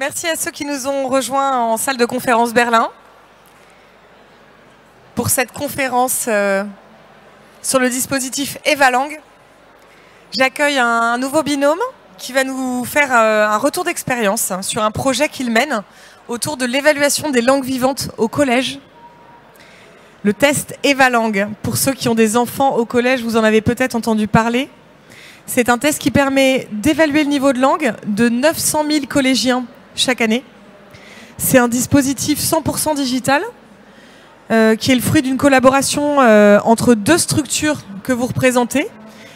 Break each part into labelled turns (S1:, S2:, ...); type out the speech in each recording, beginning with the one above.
S1: Merci à ceux qui nous ont rejoints en salle de conférence Berlin pour cette conférence sur le dispositif Evalang. J'accueille un nouveau binôme qui va nous faire un retour d'expérience sur un projet qu'il mène autour de l'évaluation des langues vivantes au collège. Le test Evalang, pour ceux qui ont des enfants au collège, vous en avez peut-être entendu parler. C'est un test qui permet d'évaluer le niveau de langue de 900 000 collégiens chaque année. C'est un dispositif 100% digital qui est le fruit d'une collaboration entre deux structures que vous représentez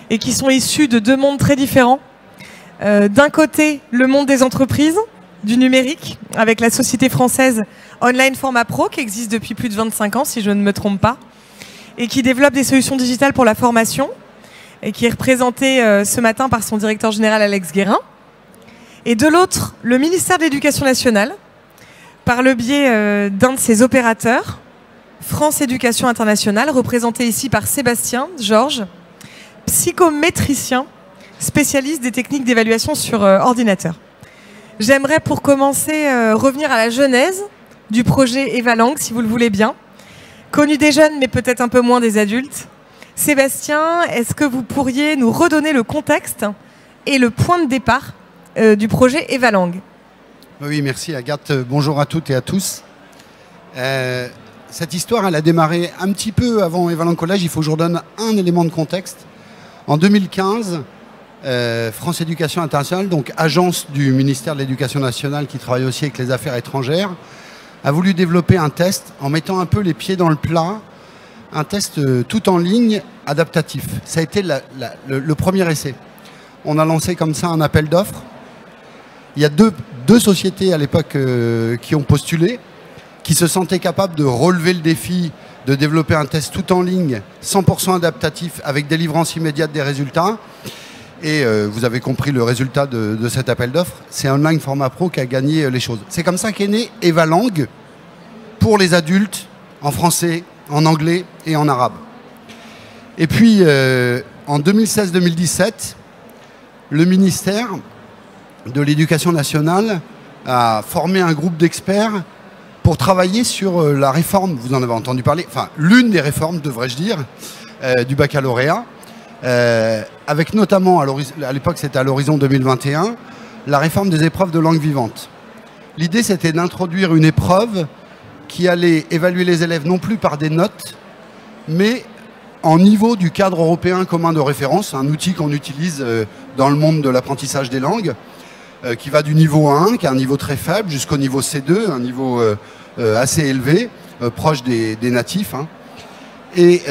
S1: et qui sont issues de deux mondes très différents. D'un côté, le monde des entreprises, du numérique, avec la société française Online Format Pro, qui existe depuis plus de 25 ans, si je ne me trompe pas, et qui développe des solutions digitales pour la formation, et qui est représenté ce matin par son directeur général Alex Guérin. Et de l'autre, le ministère de l'Éducation nationale, par le biais d'un de ses opérateurs, France Éducation Internationale, représenté ici par Sébastien Georges, psychométricien, spécialiste des techniques d'évaluation sur ordinateur. J'aimerais pour commencer revenir à la genèse du projet Evalang, si vous le voulez bien. Connu des jeunes, mais peut-être un peu moins des adultes. Sébastien, est-ce que vous pourriez nous redonner le contexte et le point de départ du projet Evalang?
S2: Oui, merci Agathe. Bonjour à toutes et à tous. Cette histoire, elle a démarré un petit peu avant Evalang Collège. Il faut que je redonne un élément de contexte. En 2015, France Éducation Internationale, donc agence du ministère de l'Éducation nationale qui travaille aussi avec les affaires étrangères, a voulu développer un test en mettant un peu les pieds dans le plat, un test tout en ligne adaptatif. Ça a été le premier essai. On a lancé comme ça un appel d'offres. Il y a deux sociétés à l'époque qui ont postulé, qui se sentaient capables de relever le défi de développer un test tout en ligne, 100% adaptatif, avec délivrance immédiate des résultats. Et vous avez compris le résultat de cet appel d'offres. C'est Online Format Pro qui a gagné les choses. C'est comme ça qu'est né Evalang pour les adultes, en français, en anglais et en arabe. Et puis, en 2016-2017, le ministère de l'Éducation nationale a formé un groupe d'experts pour travailler sur la réforme, vous en avez entendu parler, enfin l'une des réformes, devrais-je dire, du baccalauréat. Avec notamment, à l'époque c'était à l'horizon 2021, la réforme des épreuves de langue vivante. L'idée c'était d'introduire une épreuve qui allait évaluer les élèves non plus par des notes, mais en niveau du cadre européen commun de référence, un outil qu'on utilise dans le monde de l'apprentissage des langues, qui va du niveau 1, qui est un niveau très faible, jusqu'au niveau C2, un niveau assez élevé, proche des natifs. Hein. Et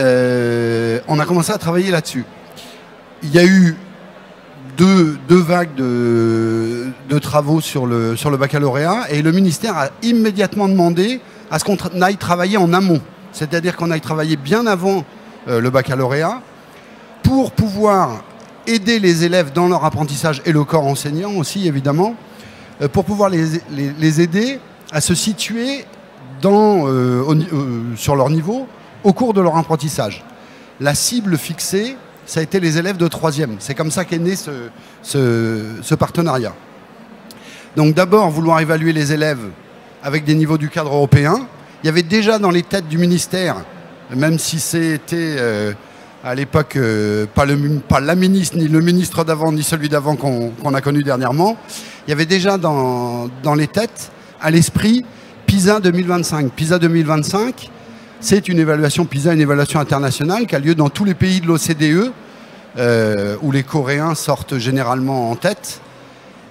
S2: on a commencé à travailler là-dessus. Il y a eu deux vagues de travaux sur le baccalauréat et le ministère a immédiatement demandé à ce qu'on aille travailler en amont. C'est-à-dire qu'on aille travailler bien avant le baccalauréat pour pouvoir aider les élèves dans leur apprentissage et le corps enseignant aussi évidemment, pour pouvoir les aider à se situer sur leur niveau au cours de leur apprentissage. La cible fixée, ça a été les élèves de 3e. C'est comme ça qu'est né ce partenariat. Donc d'abord, vouloir évaluer les élèves avec des niveaux du cadre européen. Il y avait déjà dans les têtes du ministère, même si c'était à l'époque pas la ministre, ni le ministre d'avant, ni celui d'avant qu'on a connu dernièrement, il y avait déjà dans les têtes, à l'esprit, PISA 2025. PISA 2025, c'est une évaluation PISA, une évaluation internationale qui a lieu dans tous les pays de l'OCDE, où les Coréens sortent généralement en tête,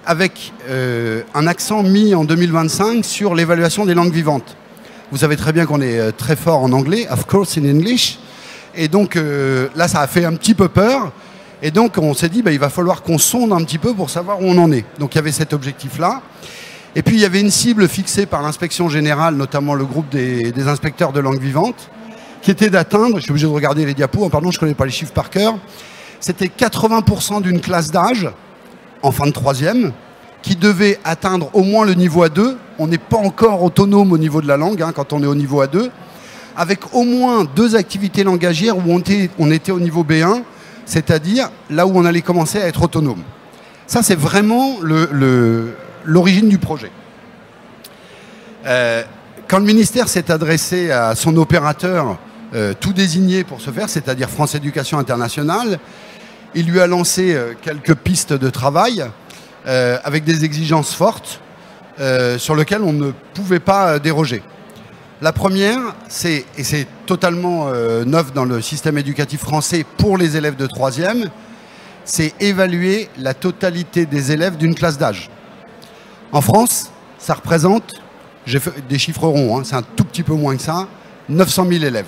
S2: avec un accent mis en 2025 sur l'évaluation des langues vivantes. Vous savez très bien qu'on est très fort en anglais, of course in English, et donc là ça a fait un petit peu peur, et donc on s'est dit il va falloir qu'on sonde un petit peu pour savoir où on en est. Donc il y avait cet objectif-là. Et puis il y avait une cible fixée par l'inspection générale, notamment le groupe des inspecteurs de langue vivante, qui était d'atteindre, je suis obligé de regarder les diapos, pardon, je ne connais pas les chiffres par cœur, c'était 80% d'une classe d'âge, en fin de 3e, qui devait atteindre au moins le niveau A2. On n'est pas encore autonome au niveau de la langue, hein, quand on est au niveau A2, avec au moins 2 activités langagières où on était au niveau B1, c'est-à-dire là où on allait commencer à être autonome. Ça, c'est vraiment l'origine du projet. Quand le ministère s'est adressé à son opérateur tout désigné pour ce faire, c'est-à-dire France Éducation Internationale, il lui a lancé quelques pistes de travail avec des exigences fortes sur lesquelles on ne pouvait pas déroger. La première, et c'est totalement neuf dans le système éducatif français pour les élèves de 3e, c'est évaluer la totalité des élèves d'une classe d'âge. En France, ça représente, j'ai fait des chiffres ronds, hein, c'est un tout petit peu moins que ça, 900 000 élèves.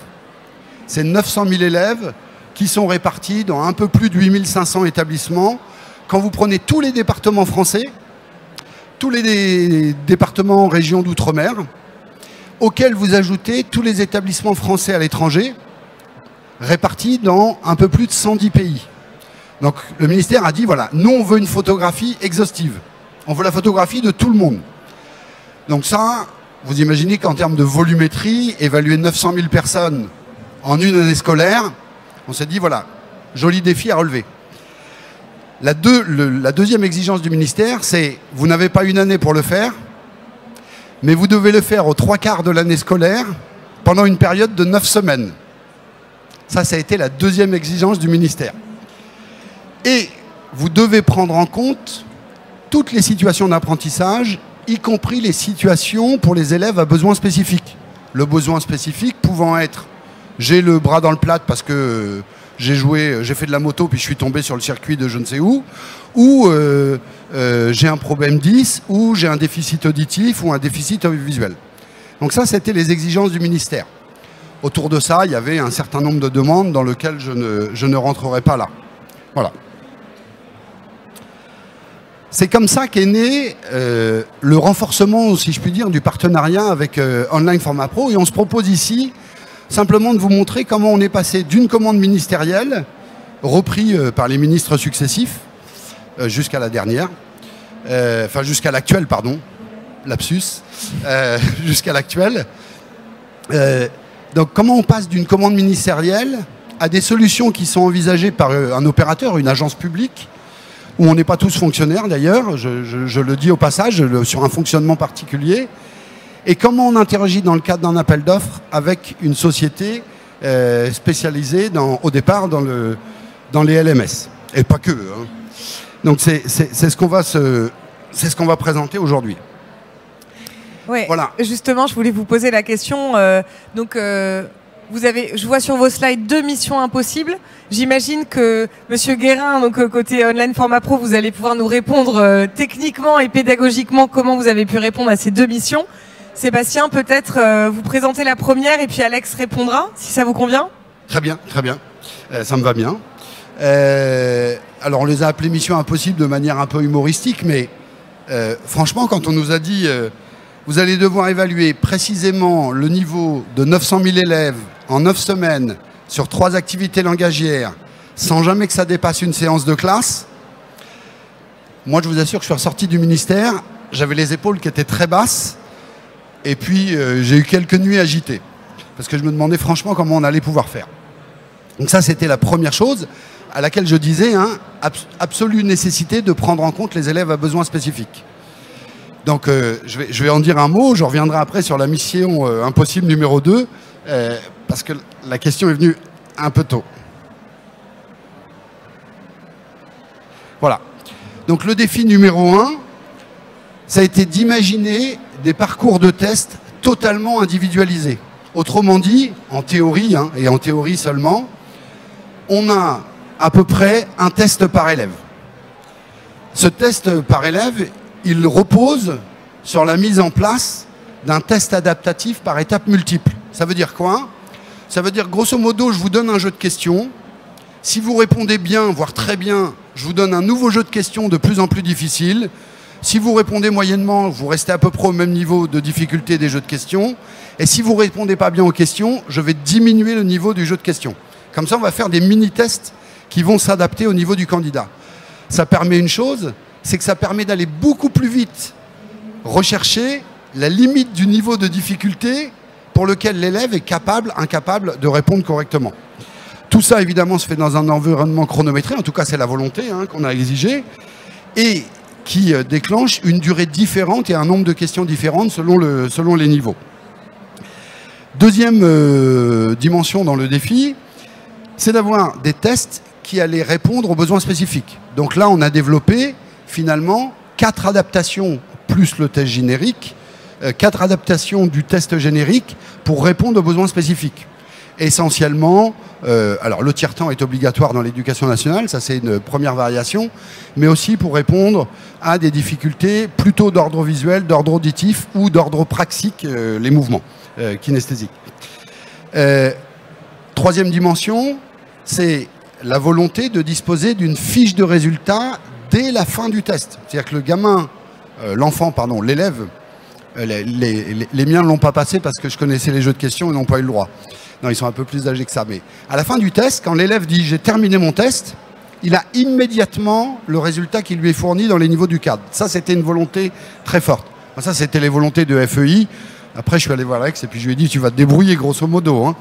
S2: C'est 900 000 élèves qui sont répartis dans un peu plus de 8500 établissements. Quand vous prenez tous les départements français, tous les départements régions d'outre-mer, auxquels vous ajoutez tous les établissements français à l'étranger, répartis dans un peu plus de 110 pays. Donc le ministère a dit, voilà, nous on veut une photographie exhaustive. On veut la photographie de tout le monde. Donc ça, vous imaginez qu'en termes de volumétrie, évaluer 900 000 personnes en une année scolaire, on s'est dit, voilà, joli défi à relever. La deuxième exigence du ministère, c'est, vous n'avez pas une année pour le faire, mais vous devez le faire aux 3/4 de l'année scolaire pendant une période de 9 semaines. Ça a été la deuxième exigence du ministère. Et vous devez prendre en compte toutes les situations d'apprentissage, y compris les situations pour les élèves à besoins spécifiques. Le besoin spécifique pouvant être « j'ai le bras dans le plat parce que j'ai fait de la moto puis je suis tombé sur le circuit de je ne sais où » ou j'ai un problème 10, ou j'ai un déficit auditif ou un déficit visuel. Donc ça, c'était les exigences du ministère. Autour de ça, il y avait un certain nombre de demandes dans lesquelles je ne rentrerai pas là. Voilà. C'est comme ça qu'est né le renforcement, si je puis dire, du partenariat avec Online Format Pro. Et on se propose ici simplement de vous montrer comment on est passé d'une commande ministérielle, repris par les ministres successifs, jusqu'à la dernière, enfin jusqu'à l'actuelle, pardon, lapsus, jusqu'à l'actuelle. Donc comment on passe d'une commande ministérielle à des solutions qui sont envisagées par un opérateur, une agence publique, où on n'est pas tous fonctionnaires d'ailleurs, je le dis au passage, sur un fonctionnement particulier, et comment on interagit dans le cadre d'un appel d'offres avec une société spécialisée au départ dans les LMS, et pas que. Hein. Donc c'est ce qu'on va présenter aujourd'hui.
S1: Ouais,
S2: voilà.
S1: Justement, je voulais vous poser la question. Je vois sur vos slides 2 missions impossibles. J'imagine que Monsieur Guérin, donc côté Online Format Pro, vous allez pouvoir nous répondre techniquement et pédagogiquement comment vous avez pu répondre à ces 2 missions. Sébastien, peut-être vous présentez la première et puis Alex répondra, si ça vous convient.
S2: Très bien, très bien. Ça me va bien. Alors on les a appelées missions impossibles de manière un peu humoristique, mais franchement, quand on nous a dit vous allez devoir évaluer précisément le niveau de 900 000 élèves en 9 semaines sur 3 activités langagières, sans jamais que ça dépasse une séance de classe, moi je vous assure que je suis ressorti du ministère, j'avais les épaules qui étaient très basses, et puis j'ai eu quelques nuits agitées, parce que je me demandais franchement comment on allait pouvoir faire. Donc ça, c'était la première chose à laquelle je disais, hein, absolue nécessité de prendre en compte les élèves à besoins spécifiques. Donc je vais en dire un mot, je reviendrai après sur la mission impossible numéro 2, parce que la question est venue un peu tôt. Voilà. Donc le défi numéro 1, ça a été d'imaginer des parcours de tests totalement individualisés. Autrement dit, en théorie, hein, et en théorie seulement, on a à peu près un test par élève. Ce test par élève, il repose sur la mise en place d'un test adaptatif par étapes multiples. Ça veut dire quoi? Ça veut dire, grosso modo, je vous donne un jeu de questions. Si vous répondez bien, voire très bien, je vous donne un nouveau jeu de questions de plus en plus difficile. Si vous répondez moyennement, vous restez à peu près au même niveau de difficulté des jeux de questions. Et si vous ne répondez pas bien aux questions, je vais diminuer le niveau du jeu de questions. Comme ça, on va faire des mini-tests qui vont s'adapter au niveau du candidat. Ça permet une chose, c'est que ça permet d'aller beaucoup plus vite rechercher la limite du niveau de difficulté pour lequel l'élève est incapable de répondre correctement. Tout ça, évidemment, se fait dans un environnement chronométré. En tout cas, c'est la volonté qu'on a exigée. Et qui déclenche une durée différente et un nombre de questions différentes selon les niveaux. Deuxième dimension dans le défi, c'est d'avoir des tests qui allaient répondre aux besoins spécifiques. Donc là, on a développé finalement 4 adaptations plus le test générique, 4 adaptations du test générique pour répondre aux besoins spécifiques. Essentiellement, alors le tiers-temps est obligatoire dans l'éducation nationale, ça c'est une première variation, mais aussi pour répondre à des difficultés plutôt d'ordre visuel, d'ordre auditif ou d'ordre praxique, les mouvements kinesthésiques. Troisième dimension, c'est la volonté de disposer d'une fiche de résultats dès la fin du test. C'est-à-dire que le gamin, l'élève, les miens ne l'ont pas passé parce que je connaissais les jeux de questions et n'ont pas eu le droit. Non, ils sont un peu plus âgés que ça. Mais à la fin du test, quand l'élève dit « j'ai terminé mon test », il a immédiatement le résultat qui lui est fourni dans les niveaux du cadre. Ça, c'était une volonté très forte. Ça, c'était les volontés de FEI. Après, je suis allé voir Alex et puis je lui ai dit « tu vas te débrouiller, grosso modo, hein ».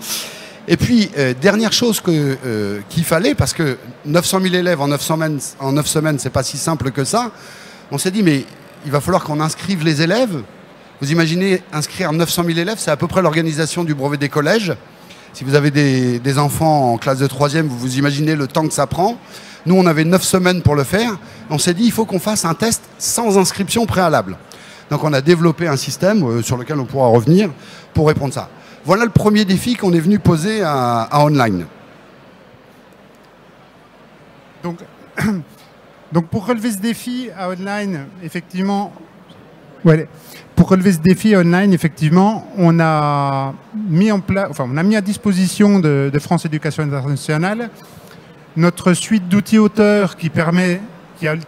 S2: Et puis, dernière chose qu'il fallait, parce que 900 000 élèves en 9 semaines, c'est pas si simple que ça, on s'est dit, mais il va falloir qu'on inscrive les élèves. Vous imaginez, inscrire 900 000 élèves, c'est à peu près l'organisation du brevet des collèges. Si vous avez des enfants en classe de 3e, vous imaginez le temps que ça prend. Nous, on avait 9 semaines pour le faire. On s'est dit, il faut qu'on fasse un test sans inscription préalable. Donc, on a développé un système sur lequel on pourra revenir pour répondre à ça. Voilà le premier défi qu'on est venu poser à Online.
S3: Donc pour relever ce défi à Online, effectivement, on a mis à disposition de France Éducation Internationale notre suite d'outils auteurs qui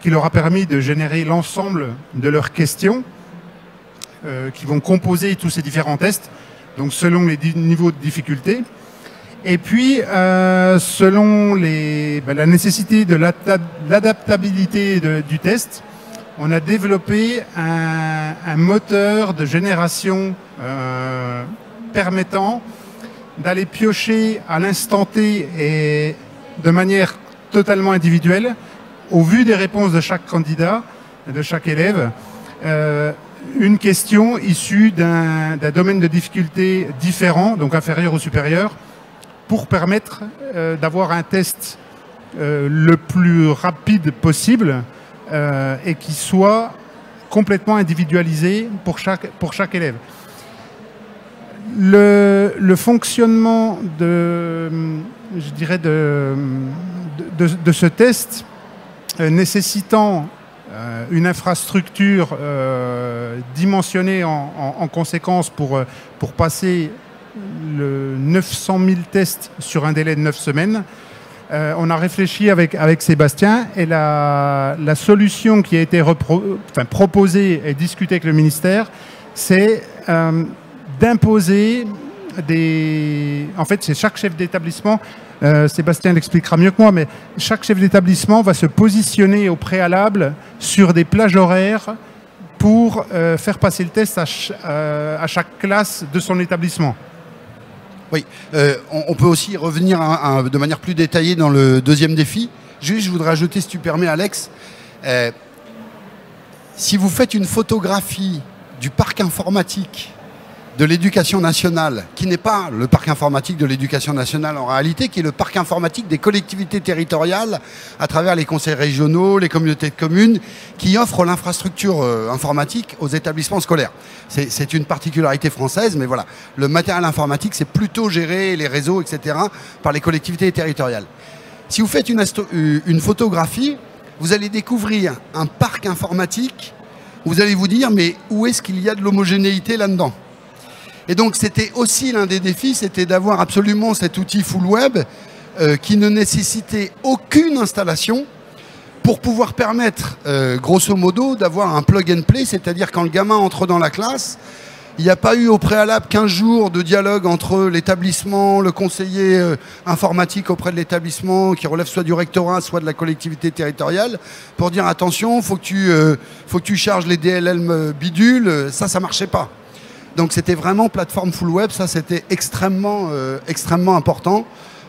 S3: leur a permis de générer l'ensemble de leurs questions qui vont composer tous ces différents tests. Donc selon les niveaux de difficulté. Et puis, selon la nécessité de l'adaptabilité du test, on a développé un moteur de génération permettant d'aller piocher à l'instant T et de manière totalement individuelle, au vu des réponses de chaque candidat, de chaque élève, une question issue d'un domaine de difficulté différent, donc inférieur ou supérieur, pour permettre d'avoir un test le plus rapide possible et qui soit complètement individualisé pour chaque élève. Le fonctionnement de ce test nécessitant une infrastructure dimensionnée en conséquence pour passer le 900 000 tests sur un délai de 9 semaines. On a réfléchi avec Sébastien et la solution qui a été proposée et discutée avec le ministère, c'est d'imposer En fait, c'est chaque chef d'établissement, Sébastien l'expliquera mieux que moi, mais chaque chef d'établissement va se positionner au préalable sur des plages horaires pour faire passer le test à chaque classe de son établissement.
S2: Oui, on peut aussi revenir de manière plus détaillée dans le deuxième défi. Juste, je voudrais ajouter, si tu permets, Alex, si vous faites une photographie du parc informatique de l'éducation nationale, qui n'est pas le parc informatique de l'éducation nationale en réalité, qui est le parc informatique des collectivités territoriales à travers les conseils régionaux, les communautés de communes, qui offrent l'infrastructure informatique aux établissements scolaires. C'est une particularité française, mais voilà, le matériel informatique, c'est plutôt géré, les réseaux, etc., par les collectivités territoriales. Si vous faites une photographie, vous allez découvrir un parc informatique, vous allez vous dire, mais où est-ce qu'il y a de l'homogénéité là-dedans ? Et donc, c'était aussi l'un des défis, c'était d'avoir absolument cet outil full web qui ne nécessitait aucune installation pour pouvoir permettre, grosso modo, d'avoir un plug and play, c'est-à-dire quand le gamin entre dans la classe, il n'y a pas eu au préalable 15 jours de dialogue entre l'établissement, le conseiller informatique auprès de l'établissement qui relève soit du rectorat, soit de la collectivité territoriale, pour dire attention, il faut que tu charges les DLL bidules, ça ne marchait pas. Donc c'était vraiment plateforme full web, ça c'était extrêmement important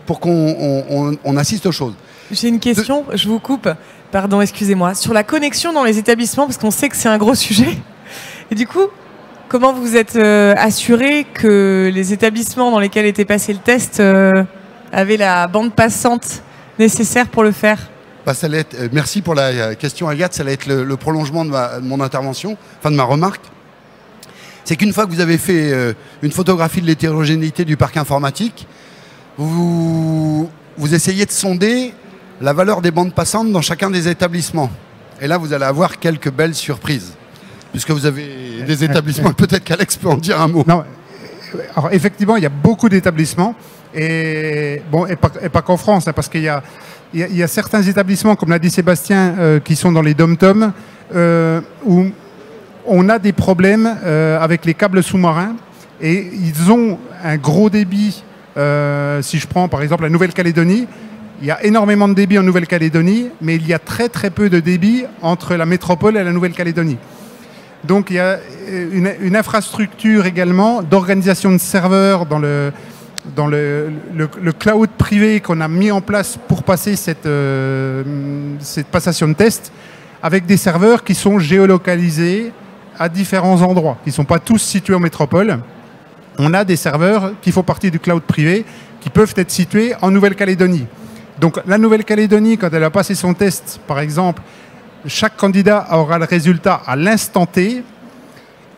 S2: pour qu'on assiste aux choses.
S1: J'ai une question, je vous coupe. Pardon, excusez-moi. Sur la connexion dans les établissements, parce qu'on sait que c'est un gros sujet. Et du coup, comment vous êtes assuré que les établissements dans lesquels était passé le test avaient la bande passante nécessaire pour le faire?
S2: Ça allait être, merci pour la question, Agathe. Ça allait être le prolongement de mon intervention, enfin de ma remarque. C'est qu'une fois que vous avez fait une photographie de l'hétérogénéité du parc informatique, vous essayez de sonder la valeur des bandes passantes dans chacun des établissements. Et là, vous allez avoir quelques belles surprises, puisque vous avez des établissements. Peut-être qu'Alex peut en dire un mot.
S3: Non, alors effectivement, il y a beaucoup d'établissements, et pas qu'en France, hein, parce qu'il y a certains établissements, comme l'a dit Sébastien, qui sont dans les dom-toms, où on a des problèmes avec les câbles sous-marins, et ils ont un gros débit. Si je prends par exemple la Nouvelle-Calédonie, il y a énormément de débit en Nouvelle-Calédonie, mais il y a très très peu de débit entre la métropole et la Nouvelle-Calédonie. Donc il y a une infrastructure également d'organisation de serveurs dans le cloud privé qu'on a mis en place pour passer cette passation de test, avec des serveurs qui sont géolocalisés à différents endroits, qui ne sont pas tous situés en métropole. On a des serveurs qui font partie du cloud privé, qui peuvent être situés en Nouvelle-Calédonie. Donc la Nouvelle-Calédonie, quand elle a passé son test, par exemple, chaque candidat aura le résultat à l'instant T,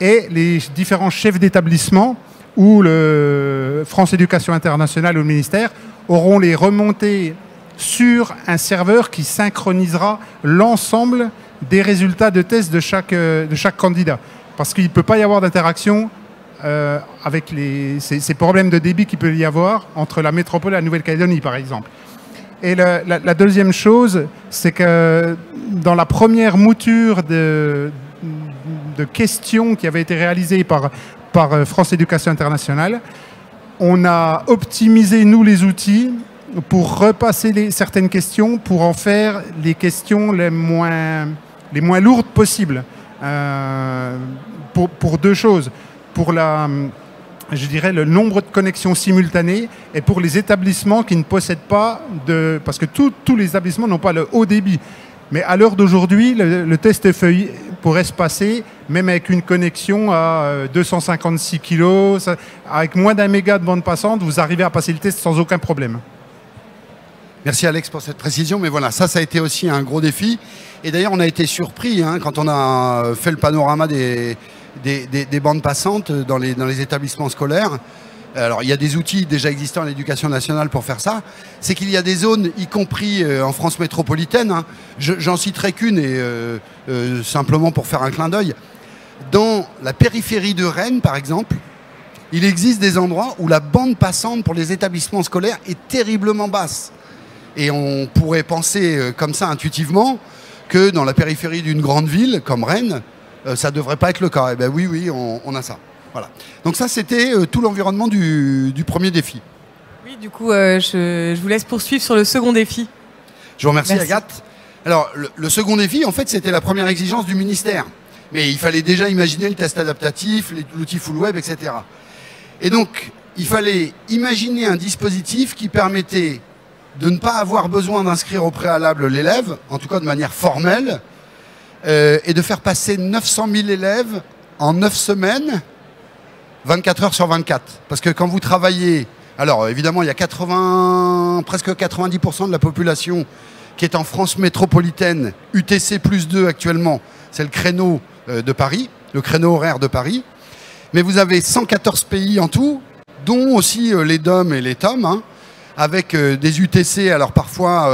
S3: et les différents chefs d'établissement ou le France Éducation Internationale ou le ministère auront les remontées sur un serveur qui synchronisera l'ensemble des résultats de test de chaque candidat. Parce qu'il ne peut pas y avoir d'interaction avec ces problèmes de débit qu'il peut y avoir entre la métropole et la Nouvelle-Calédonie, par exemple. Et la deuxième chose, c'est que dans la première mouture de questions qui avait été réalisée par France Éducation Internationale, on a optimisé, nous, les outils pour repasser certaines questions, pour en faire les questions les moins lourdes possibles. Pour deux choses. Pour je dirais, le nombre de connexions simultanées, et pour les établissements qui ne possèdent pas parce que tous les établissements n'ont pas le haut débit. Mais à l'heure d'aujourd'hui, le test feuille pourrait se passer, même avec une connexion à 256 kg, avec moins d'1 méga de bande passante, vous arrivez à passer le test sans aucun problème.
S2: Merci Alex pour cette précision, mais voilà, ça a été aussi un gros défi. Et d'ailleurs, on a été surpris quand on a fait le panorama des bandes passantes dans les établissements scolaires. Alors, il y a des outils déjà existants à l'Éducation nationale pour faire ça. C'est qu'il y a des zones, y compris en France métropolitaine, j'en citerai qu'une, et simplement pour faire un clin d'œil. Dans la périphérie de Rennes, par exemple, il existe des endroits où la bande passante pour les établissements scolaires est terriblement basse. Et on pourrait penser comme ça intuitivement que dans la périphérie d'une grande ville comme Rennes, ça ne devrait pas être le cas. Eh bien oui, on a ça. Voilà. Donc ça, c'était tout l'environnement du premier défi.
S1: Oui, du coup, je vous laisse poursuivre sur le second défi.
S2: Je vous remercie, Agathe. Alors, le second défi, en fait, c'était la première exigence du ministère. Mais il fallait déjà imaginer le test adaptatif, l'outil full web, etc. Et donc, il fallait imaginer un dispositif qui permettait de ne pas avoir besoin d'inscrire au préalable l'élève, en tout cas de manière formelle, et de faire passer 900 000 élèves en 9 semaines, 24 heures sur 24. Parce que quand vous travaillez... Alors évidemment, il y a presque 90% de la population qui est en France métropolitaine, UTC plus 2 actuellement, c'est le créneau de Paris, le créneau horaire de Paris. Mais vous avez 114 pays en tout, dont aussi les DOM et les TOM, avec des UTC, alors parfois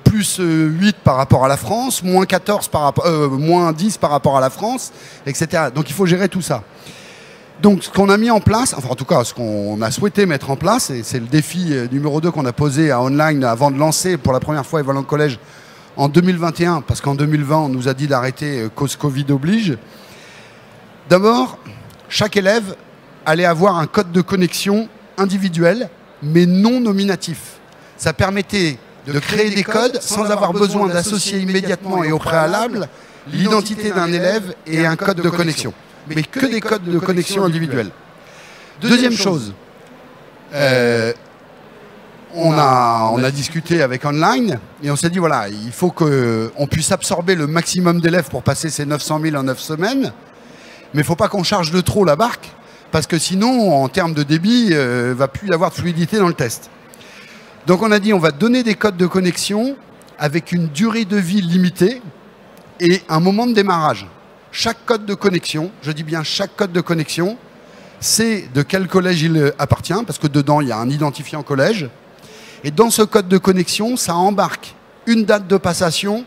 S2: plus 8 par rapport à la France, moins 14 moins 10 par rapport à la France, etc. Donc il faut gérer tout ça. Donc ce qu'on a mis en place, enfin en tout cas ce qu'on a souhaité mettre en place, et c'est le défi numéro 2 qu'on a posé à Online avant de lancer pour la première fois Evalent Collège en 2021, parce qu'en 2020 on nous a dit d'arrêter cause Covid oblige. D'abord, chaque élève allait avoir un code de connexion individuel, mais non nominatif. Ça permettait de créer des codes sans avoir besoin d'associer immédiatement et au préalable l'identité d'un élève et un code de connexion. Mais que des codes de connexion individuels. Deuxième chose, on a discuté avec Online et on s'est dit, voilà, il faut qu'on puisse absorber le maximum d'élèves pour passer ces 900 000 en 9 semaines, mais il ne faut pas qu'on charge de trop la barque, parce que sinon, en termes de débit, il ne va plus y avoir de fluidité dans le test. Donc on a dit, on va donner des codes de connexion avec une durée de vie limitée et un moment de démarrage. Chaque code de connexion, je dis bien chaque code de connexion, c'est de quel collège il appartient, parce que dedans, il y a un identifiant collège. Et dans ce code de connexion, ça embarque une date de passation,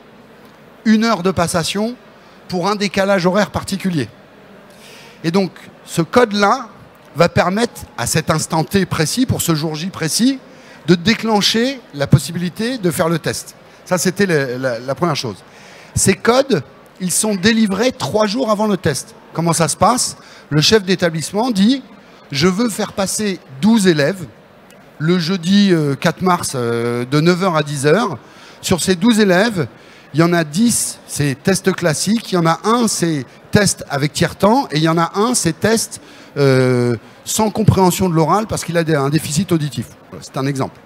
S2: une heure de passation, pour un décalage horaire particulier. Et donc, ce code-là va permettre, à cet instant T précis, pour ce jour J précis, de déclencher la possibilité de faire le test. Ça, c'était la première chose. Ces codes, ils sont délivrés 3 jours avant le test. Comment ça se passe? Le chef d'établissement dit « Je veux faire passer 12 élèves le jeudi 4 mars de 9h à 10h. Sur ces 12 élèves, il y en a 10, c'est test classique. Il y en a un, c'est test avec tiers-temps. Et il y en a un, c'est test sans compréhension de l'oral parce qu'il a un déficit auditif. » C'est un exemple.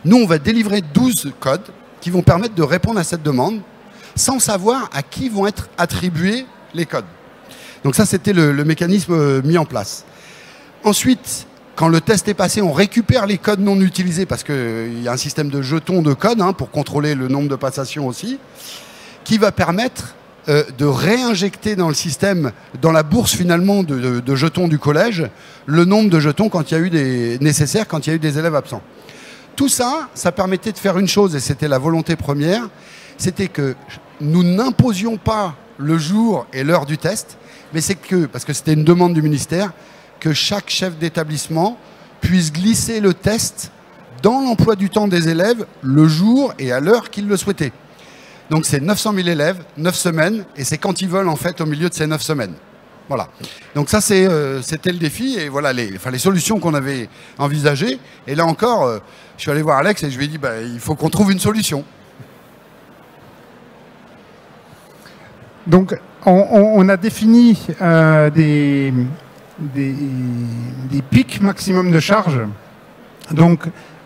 S2: Nous, on va délivrer 12 codes qui vont permettre de répondre à cette demande sans savoir à qui vont être attribués les codes. Donc ça, c'était le mécanisme mis en place. Ensuite, quand le test est passé, on récupère les codes non utilisés parce qu'il y a un système de jetons de codes pour contrôler le nombre de passations aussi, qui va permettre de réinjecter dans le système, dans la bourse finalement de jetons du collège, le nombre de jetons quand il y a eu nécessaires quand il y a eu des élèves absents. Tout ça, ça permettait de faire une chose, et c'était la volonté première, c'était que nous n'imposions pas le jour et l'heure du test, mais c'est que, parce que c'était une demande du ministère, que chaque chef d'établissement puisse glisser le test dans l'emploi du temps des élèves le jour et à l'heure qu'il le souhaitait. Donc c'est 900 000 élèves, 9 semaines, et c'est quand ils veulent en fait au milieu de ces 9 semaines. Voilà. Donc ça c'était le défi et voilà les solutions qu'on avait envisagées. Et là encore, je suis allé voir Alex et je lui ai dit il faut qu'on trouve une solution.
S3: Donc on a défini des pics maximum de charge. Donc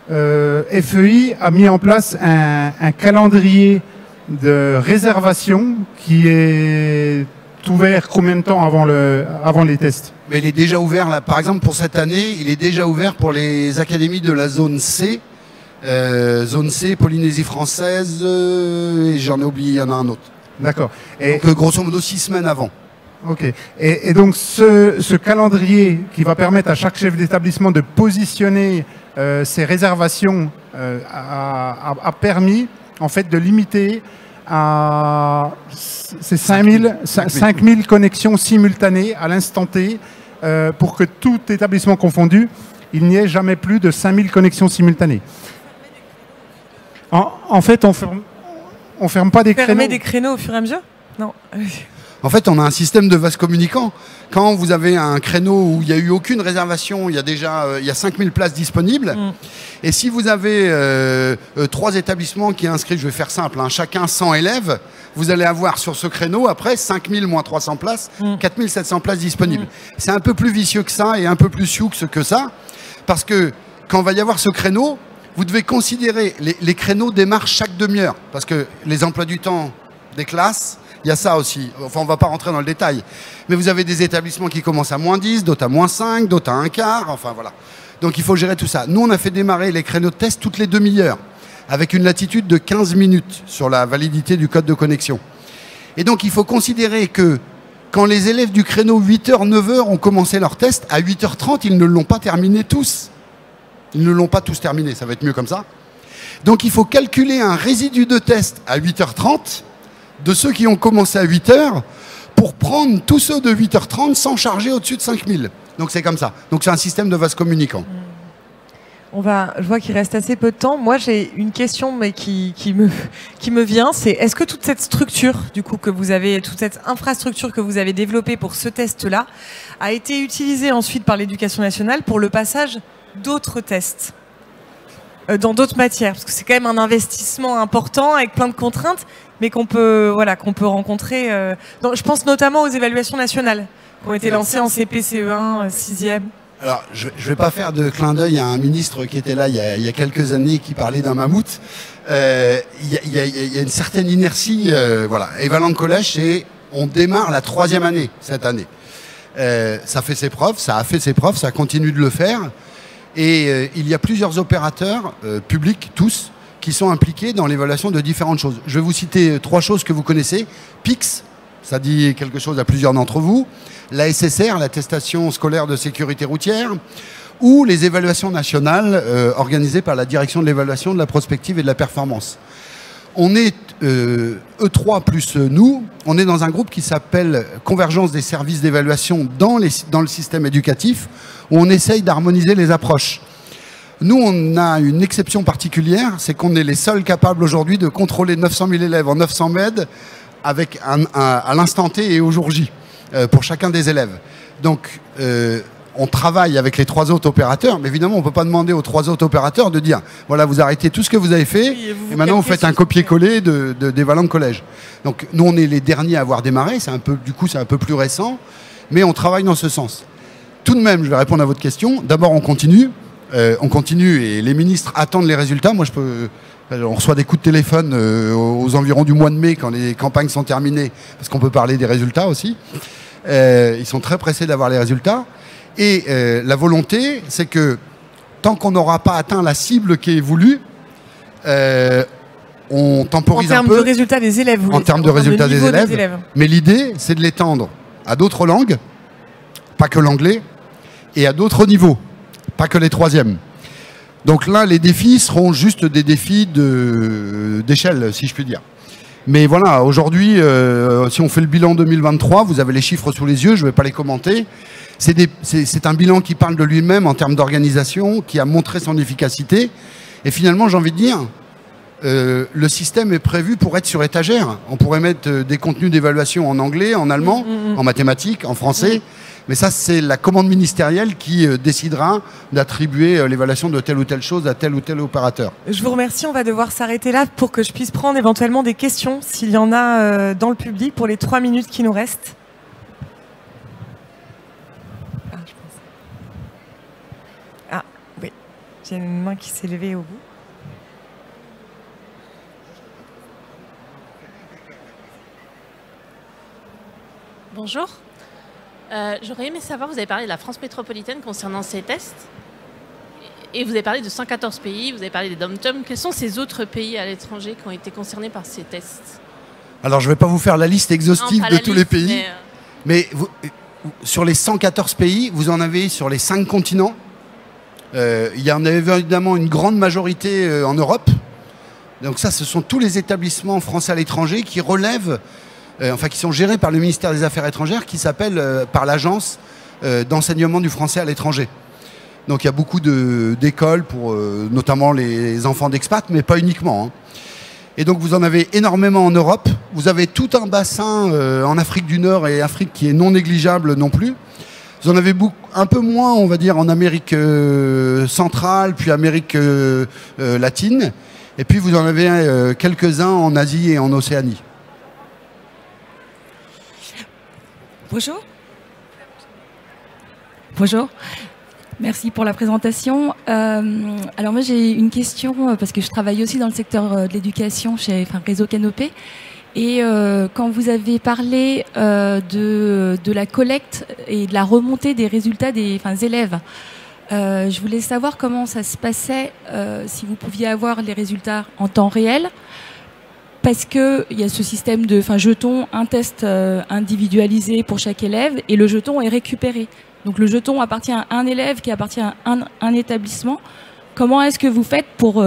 S3: FEI a mis en place un calendrier de réservation qui est ouvert combien de temps avant les tests?
S2: Mais il est déjà ouvert, là, par exemple pour cette année, il est déjà ouvert pour les académies de la zone C, Polynésie française, et j'en ai oublié, il y en a un autre.
S3: D'accord.
S2: Donc grosso modo 6 semaines avant.
S3: Ok. Et donc ce calendrier qui va permettre à chaque chef d'établissement de positionner ses réservations a permis en fait de limiter à 5000 connexions simultanées à l'instant T pour que tout établissement confondu, il n'y ait jamais plus de 5000 connexions simultanées. En fait, on ferme pas des créneaux.
S1: Fermer des créneaux au fur et à mesure? Non.
S2: En fait, on a un système de vase communicant. Quand vous avez un créneau où il n'y a eu aucune réservation, il y a déjà 5000 places disponibles. Et si vous avez 3 établissements qui inscrivent, je vais faire simple, chacun 100 élèves, vous allez avoir sur ce créneau, après, 5000 moins 300 places, 4700 places disponibles. C'est un peu plus vicieux que ça et un peu plus sioux que ça, parce que quand va y avoir ce créneau, vous devez considérer, les créneaux démarrent chaque demi-heure, parce que les emplois du temps des classes, il y a ça aussi. Enfin, on ne va pas rentrer dans le détail. Mais vous avez des établissements qui commencent à -10, d'autres à -5, d'autres à 1/4. Enfin, voilà. Donc, il faut gérer tout ça. Nous, on a fait démarrer les créneaux de test toutes les demi-heures, avec une latitude de 15 minutes sur la validité du code de connexion. Et donc, il faut considérer que quand les élèves du créneau 8h, 9h ont commencé leur test, à 8h30, ils ne l'ont pas terminé tous. Ils ne l'ont pas tous terminé. Ça va être mieux comme ça. Donc, il faut calculer un résidu de test à 8h30 de ceux qui ont commencé à 8h pour prendre tous ceux de 8h30 sans charger au-dessus de 5000. Donc c'est comme ça. Donc c'est un système de vase communicant.
S1: Je vois qu'il reste assez peu de temps. Moi j'ai une question mais qui me vient, c'est est-ce que toute cette structure du coup que vous avez, toute cette infrastructure que vous avez développée pour ce test-là a été utilisée ensuite par l'Éducation nationale pour le passage d'autres tests dans d'autres matières, parce que c'est quand même un investissement important avec plein de contraintes, mais qu'on peut rencontrer. Je pense notamment aux évaluations nationales qui ont été lancées en CP, CE1, 6e.
S2: Alors, je ne vais pas faire de clin d'œil à un ministre qui était là il y a quelques années qui parlait d'un mammouth. Il y a une certaine inertie. Voilà. Evalent Collège, on démarre la 3e année cette année. Ça fait ses preuves, ça a fait ses preuves, ça continue de le faire. Et il y a plusieurs opérateurs publics, tous, qui sont impliqués dans l'évaluation de différentes choses. Je vais vous citer 3 choses que vous connaissez. PIX, ça dit quelque chose à plusieurs d'entre vous. La SSR, l'attestation scolaire de sécurité routière, ou les évaluations nationales organisées par la direction de l'évaluation, de la prospective et de la performance. On est E3 plus nous, on est dans un groupe qui s'appelle Convergence des services d'évaluation dans le système éducatif, où on essaye d'harmoniser les approches. Nous, on a une exception particulière, c'est qu'on est les seuls capables aujourd'hui de contrôler 900 000 élèves en 900 mètres avec à l'instant T et au jour J. Pour chacun des élèves. Donc, on travaille avec les 3 autres opérateurs, mais évidemment, on ne peut pas demander aux 3 autres opérateurs de dire, voilà, vous arrêtez tout ce que vous avez fait, et maintenant vous faites un copier-coller d'Evalent Collège. Donc, nous, on est les derniers à avoir démarré, du coup, c'est un peu plus récent, mais on travaille dans ce sens. Tout de même, je vais répondre à votre question. D'abord, on continue et les ministres attendent les résultats. Moi, on reçoit des coups de téléphone aux environs du mois de mai quand les campagnes sont terminées, parce qu'on peut parler des résultats aussi. Ils sont très pressés d'avoir les résultats. Et la volonté, c'est que tant qu'on n'aura pas atteint la cible qui est voulue, on temporise un peu.
S1: En termes de résultats des élèves.
S2: En termes de résultats des élèves. Mais l'idée, c'est de l'étendre à d'autres langues, pas que l'anglais, et à d'autres niveaux, pas que les 3e. Donc là, les défis seront juste des défis d'échelle, si je puis dire. Mais voilà, aujourd'hui, si on fait le bilan 2023, vous avez les chiffres sous les yeux, je ne vais pas les commenter. C'est un bilan qui parle de lui-même en termes d'organisation, qui a montré son efficacité. Et finalement, j'ai envie de dire, le système est prévu pour être sur étagère. On pourrait mettre des contenus d'évaluation en anglais, en allemand, en mathématiques, en français. Mais ça, c'est la commande ministérielle qui décidera d'attribuer l'évaluation de telle ou telle chose à tel ou tel opérateur.
S1: Je vous remercie. On va devoir s'arrêter là pour que je puisse prendre éventuellement des questions, s'il y en a dans le public, pour les 3 minutes qui nous restent. Ah, oui. J'ai une main qui s'est levée au bout.
S4: Bonjour. J'aurais aimé savoir, vous avez parlé de la France métropolitaine concernant ces tests, et vous avez parlé de 114 pays, vous avez parlé des dom-toms. Quels sont ces autres pays à l'étranger qui ont été concernés par ces tests?
S2: Alors, je ne vais pas vous faire la liste exhaustive de tous les pays, mais sur les 114 pays, vous en avez sur les 5 continents. Il y en a évidemment une grande majorité en Europe. Donc ça, ce sont tous les établissements français à l'étranger qui relèvent qui sont gérés par le ministère des Affaires étrangères, qui s'appelle par l'agence d'enseignement du français à l'étranger. Donc il y a beaucoup d'écoles pour notamment les enfants d'expats, mais pas uniquement. Et donc vous en avez énormément en Europe. Vous avez tout un bassin en Afrique du Nord et Afrique qui est non négligeable non plus. Vous en avez un peu moins, on va dire, en Amérique centrale, puis Amérique latine. Et puis vous en avez quelques-uns en Asie et en Océanie.
S5: Bonjour. Bonjour. Merci pour la présentation. Alors moi j'ai une question parce que je travaille aussi dans le secteur de l'éducation chez Réseau Canopé. Et quand vous avez parlé de la collecte et de la remontée des résultats des élèves, je voulais savoir comment ça se passait, si vous pouviez avoir les résultats en temps réel. Parce qu'il y a ce système de jetons, un test individualisé pour chaque élève, et le jeton est récupéré. Donc le jeton appartient à un élève qui appartient à un établissement. Comment est-ce que vous faites pour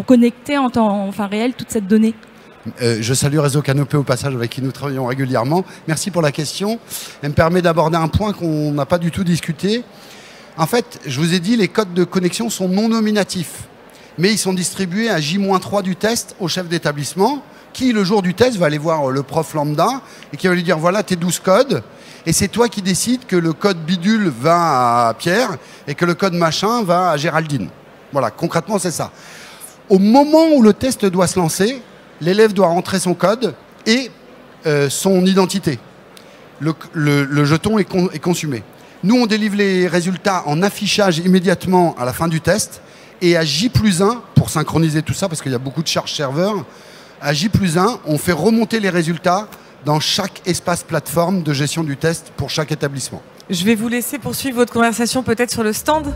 S5: connecter en temps réel toute cette donnée?
S2: Je salue Réseau Canopé au passage, avec qui nous travaillons régulièrement. Merci pour la question. Elle me permet d'aborder un point qu'on n'a pas du tout discuté. En fait, je vous ai dit, les codes de connexion sont non nominatifs. Mais ils sont distribués à J-3 du test au chef d'établissement, qui, le jour du test, va aller voir le prof lambda et qui va lui dire, voilà tes 12 codes, et c'est toi qui décides que le code bidule va à Pierre et que le code machin va à Géraldine. Voilà, concrètement, c'est ça. Au moment où le test doit se lancer, l'élève doit rentrer son code et son identité. Le jeton est consumé. Nous, on délivre les résultats en affichage immédiatement à la fin du test. Et à J+1, pour synchroniser tout ça, parce qu'il y a beaucoup de charges serveurs, à J+1, on fait remonter les résultats dans chaque espace plateforme de gestion du test pour chaque établissement.
S1: Je vais vous laisser poursuivre votre conversation peut-être sur le stand.